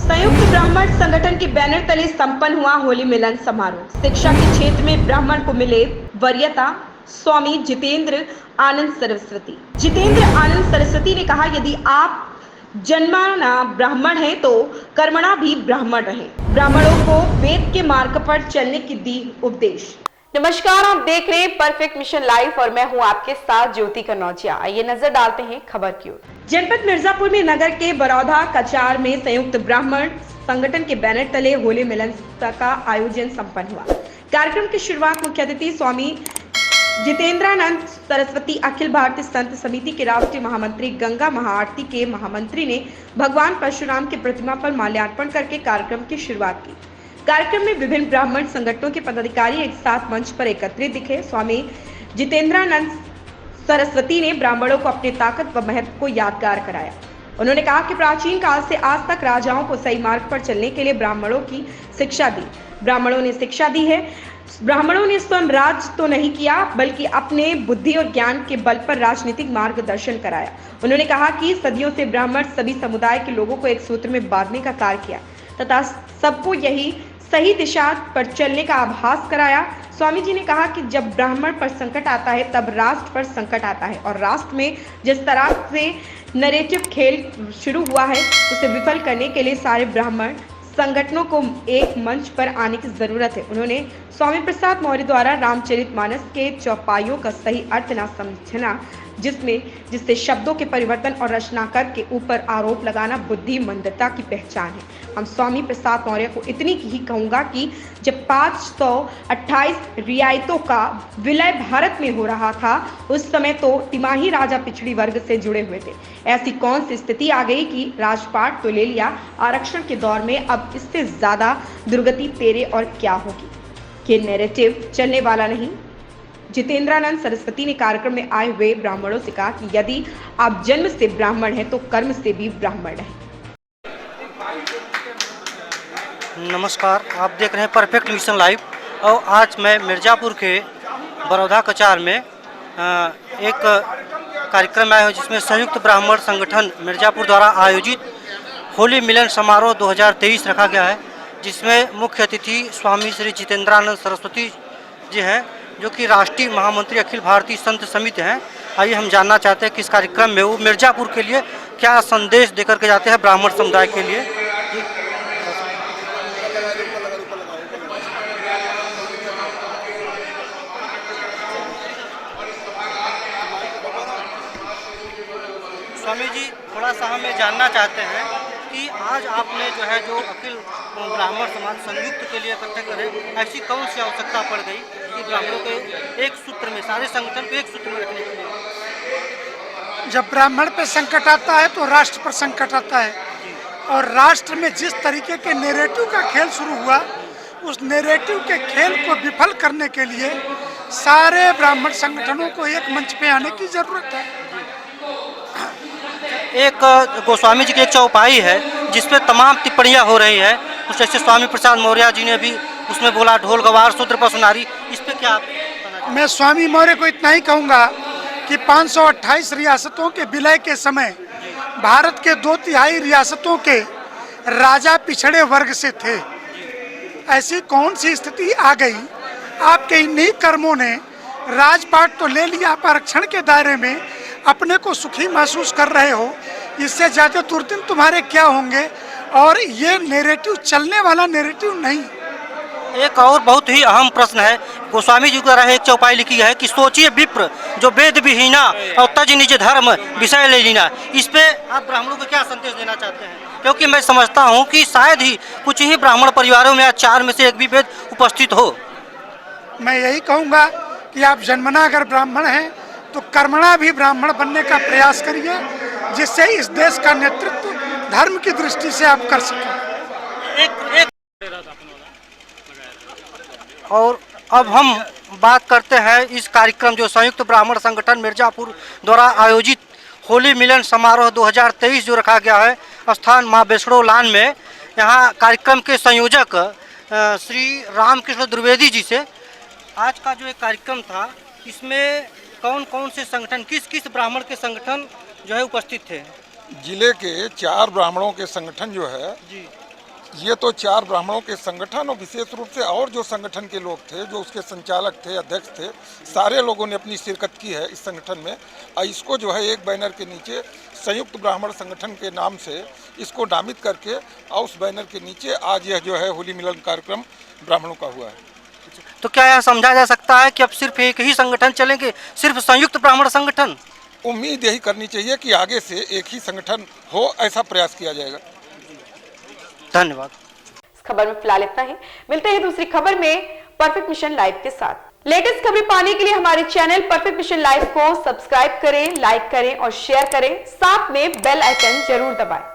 संयुक्त ब्राह्मण संगठन के बैनर तले संपन्न हुआ होली मिलन समारोह। शिक्षा के क्षेत्र में ब्राह्मण को मिले वरीयता। स्वामी जितेंद्र आनंद सरस्वती ने कहा, यदि आप जन्मना ब्राह्मण है तो कर्मणा भी ब्राह्मण रहे। ब्राह्मणों को वेद के मार्ग पर चलने की दी उपदेश। नमस्कार, आप देख रहे हैं परफेक्ट मिशन लाइव और मैं हूं आपके साथ ज्योति कनौजिया। आइए नजर डालते हैं खबर की ओर। जनपद मिर्जापुर में नगर के बरौधा कचार में संयुक्त ब्राह्मण संगठन के बैनर तले होली मिलन का आयोजन संपन्न हुआ। कार्यक्रम की शुरुआत मुख्य अतिथि स्वामी जितेंद्रानंद सरस्वती अखिल भारतीय संत समिति के राष्ट्रीय महामंत्री गंगा महाआरती के महामंत्री ने भगवान परशुराम की प्रतिमा पर माल्यार्पण करके कार्यक्रम की शुरुआत की। कार्यक्रम में विभिन्न ब्राह्मण संगठनों के पदाधिकारी एक साथ मंच पर एकत्रित दिखे। स्वामी जितेंद्रानंद सरस्वती ने ब्राह्मणों को अपनी ताकत व महत्व को यादगार कराया। उन्होंने कहा कि प्राचीन काल से आज तक राजाओं को सही मार्ग पर चलने के लिए ब्राह्मणों की शिक्षा दी। ब्राह्मणों ने शिक्षा दी है। ब्राह्मणों ने स्वयं राज तो नहीं किया, बल्कि अपने बुद्धि और ज्ञान के बल पर राजनीतिक मार्गदर्शन कराया। उन्होंने कहा कि सदियों से ब्राह्मण सभी समुदाय के लोगों को एक सूत्र में बांधने का कार्य किया तथा सबको यही सही दिशा पर चलने का आभास कराया। स्वामी जी ने कहा कि जब ब्राह्मण पर संकट आता है तब राष्ट्र पर संकट आता है और राष्ट्र में जिस तरह से नैरेटिव खेल शुरू हुआ है उसे विफल करने के लिए सारे ब्राह्मण संगठनों को एक मंच पर आने की जरूरत है। उन्होंने स्वामी प्रसाद मौर्य द्वारा रामचरितमानस के चौपाइयों का सही अर्थ न समझना, जिससे शब्दों के परिवर्तन और रचनाकार के ऊपर आरोप लगाना बुद्धिमंदता की पहचान है। हम स्वामी प्रसाद मौर्य को इतनी ही कहूंगा कि जब 528 रियायतों का विलय भारत में हो रहा था उस समय तो तिमाही राजा पिछड़ी वर्ग से जुड़े हुए थे। ऐसी कौन सी स्थिति आ गई कि राजपाट तो ले लिया, आरक्षण के दौर में अब इससे ज्यादा दुर्गति तेरे और क्या होगी। ये नैरेटिव चलने वाला नहीं। जितेंद्रानंद सरस्वती ने कार्यक्रम में आए हुए ब्राह्मणों से कहा कि यदि आप जन्म से ब्राह्मण हैं तो कर्म से भी ब्राह्मण हैं। नमस्कार, आप देख रहे हैं परफेक्ट मिशन लाइव और आज मैं मिर्ज़ापुर के बरौधा कचार में एक कार्यक्रम आया है जिसमें संयुक्त ब्राह्मण संगठन मिर्ज़ापुर द्वारा आयोजित होली मिलन समारोह 2023 रखा गया है, जिसमें मुख्य अतिथि स्वामी श्री जितेंद्रानंद सरस्वती जी हैं, जो कि राष्ट्रीय महामंत्री अखिल भारतीय संत समिति हैं। आइए हम जानना चाहते हैं कि इस कार्यक्रम में वो मिर्ज़ापुर के लिए क्या संदेश देकर के जाते हैं ब्राह्मण समुदाय के लिए। स्वामी जी, थोड़ा सा हमें जानना चाहते हैं कि आज आपने जो अखिल ब्राह्मण समाज संयुक्त के लिए इकट्ठे करें, ऐसी कौन सी आवश्यकता पड़ गई कि ब्राह्मणों के एक सूत्र में, सारे संगठन को एक सूत्र में रखने के लिए? जब ब्राह्मण पे संकट आता है तो राष्ट्र पर संकट आता है और राष्ट्र में जिस तरीके के नैरेटिव का खेल शुरू हुआ उस नैरेटिव के खेल को विफल करने के लिए सारे ब्राह्मण संगठनों को एक मंच पे आने की जरूरत है। एक गोस्वामी जी की एक चौपाई है जिसपे तमाम टिप्पणियां हो रही है, कुछ जैसे स्वामी प्रसाद मौर्य जी ने भी उसमें बोला ढोल गवार शूद्र पर सुनारी, इस पे क्या आप? मैं स्वामी मौर्य को इतना ही कहूँगा कि 528 रियासतों के विलय के समय भारत के 2/3 रियासतों के राजा पिछड़े वर्ग से थे। ऐसी कौन सी स्थिति आ गई, आपके इन्हीं कर्मों ने राजपाट तो ले लिया, आप आरक्षण के दायरे में अपने को सुखी महसूस कर रहे हो, इससे ज़्यादा दुर्दिन तुम्हारे क्या होंगे। और ये नैरेटिव चलने वाला नैरेटिव नहीं। एक और बहुत ही अहम प्रश्न है, गोस्वामी जी द्वारा एक चौपाई लिखी है कि सोचिए विप्र जो वेद विहीना और तज निज धर्म विषय ले लीना। इस पे आप ब्राह्मणों को क्या संदेश देना चाहते हैं? क्योंकि मैं समझता हूँ कि शायद ही कुछ ही ब्राह्मण परिवारों में 4 में से एक भी वेद उपस्थित हो। मैं यही कहूँगा कि आप जन्मना अगर ब्राह्मण हैं तो कर्मणा भी ब्राह्मण बनने का प्रयास करिए, जिससे इस देश का नेतृत्व धर्म की दृष्टि से आप कर सकें। और अब हम बात करते हैं इस कार्यक्रम जो संयुक्त ब्राह्मण संगठन मिर्ज़ापुर द्वारा आयोजित होली मिलन समारोह 2023 जो रखा गया है स्थान माँ वैष्णो लान में। यहाँ कार्यक्रम के संयोजक श्री रामकृष्ण द्विवेदी जी से आज का जो एक कार्यक्रम था इसमें कौन कौन से संगठन, किस किस ब्राह्मण के संगठन जो है उपस्थित थे? जिले के 4 ब्राह्मणों के संगठन जो है जी ये तो 4 ब्राह्मणों के संगठन और विशेष रूप से और जो संगठन के लोग थे, जो उसके संचालक थे, अध्यक्ष थे, सारे लोगों ने अपनी शिरकत की है इस संगठन में। और इसको जो है एक बैनर के नीचे संयुक्त ब्राह्मण संगठन के नाम से इसको नामित करके और उस बैनर के नीचे आज यह जो है होली मिलन कार्यक्रम ब्राह्मणों का हुआ है। तो क्या यह समझा जा सकता है कि अब सिर्फ एक ही संगठन चलेंगे, सिर्फ संयुक्त ब्राह्मण संगठन? उम्मीद यही करनी चाहिए कि आगे से एक ही संगठन हो, ऐसा प्रयास किया जाएगा। धन्यवाद। इस खबर में फिलहाल इतना ही। मिलते हैं दूसरी खबर में परफेक्ट मिशन लाइव के साथ। लेटेस्ट खबरें पाने के लिए हमारे चैनल परफेक्ट मिशन लाइव को सब्सक्राइब करें, लाइक करें और शेयर करें, साथ में बेल आइकन जरूर दबाएं।